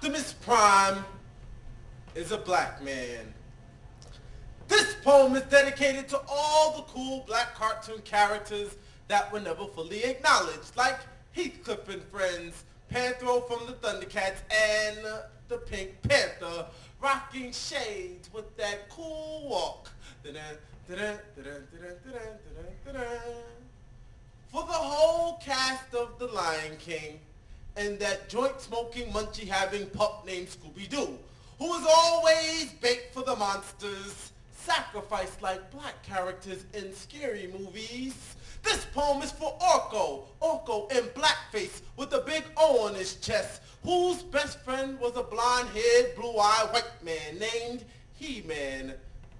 Optimus Prime is a black man. This poem is dedicated to all the cool black cartoon characters that were never fully acknowledged, like Heathcliff and Friends, Panthro from the Thundercats, and the Pink Panther, rocking shades with that cool walk. For the whole cast of The Lion King, and that joint-smoking, munchie-having pup named Scooby-Doo, who was always baked for the monsters, sacrificed like black characters in scary movies. This poem is for Orko in blackface with a big O on his chest, whose best friend was a blonde-haired, blue-eyed white man named He-Man,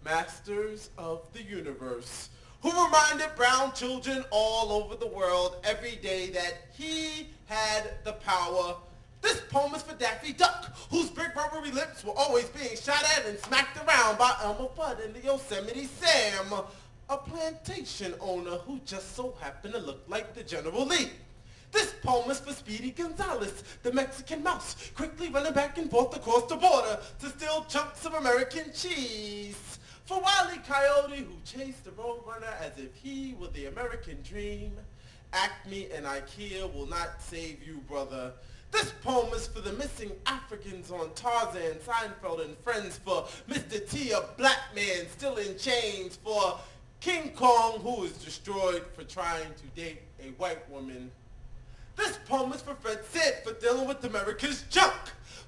Masters of the Universe, who reminded brown children all over the world every day that he had the power. This poem is for Daffy Duck, whose big rubbery lips were always being shot at and smacked around by Elmer Fudd and the Yosemite Sam, a plantation owner who just so happened to look like the General Lee. This poem is for Speedy Gonzales, the Mexican mouse, quickly running back and forth across the border to steal chunks of American cheese. For Wile E. Coyote, who chased the Roadrunner as if he were the American dream. Acme and IKEA will not save you, brother. This poem is for the missing Africans on Tarzan, Seinfeld, and Friends. For Mr. T, a black man still in chains. For King Kong, who was destroyed for trying to date a white woman. This poem is for Fred Sid for dealing with America's junk.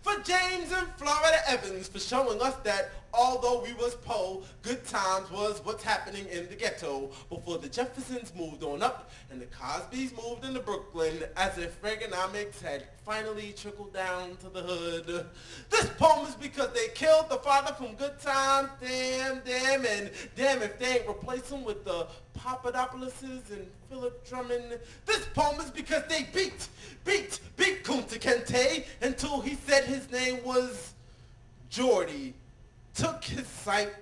For James and Florida Evans for showing us that although we was po, good times was what's happening in the ghetto before the Jeffersons moved on up and the Cosbys moved into Brooklyn, as if Reaganomics had finally trickled down to the hood. This poem is because they killed the father from Good Times, damn, and damn if they ain't replace him with the Papadopouloses and Philip Drummond. This poem is because they beat Kunta Kinte until he said his name was Geordie, took his sight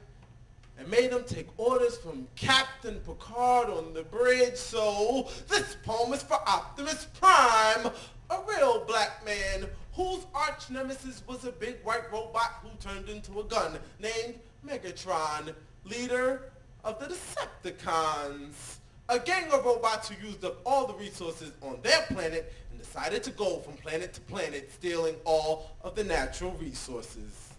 and made him take orders from Captain Picard on the bridge. So this poem is for Optimus Prime, a real black man whose arch nemesis was a big white robot who turned into a gun named Megatron, leader of the Decepticons, a gang of robots who used up all the resources on their planet and decided to go from planet to planet, stealing all of the natural resources.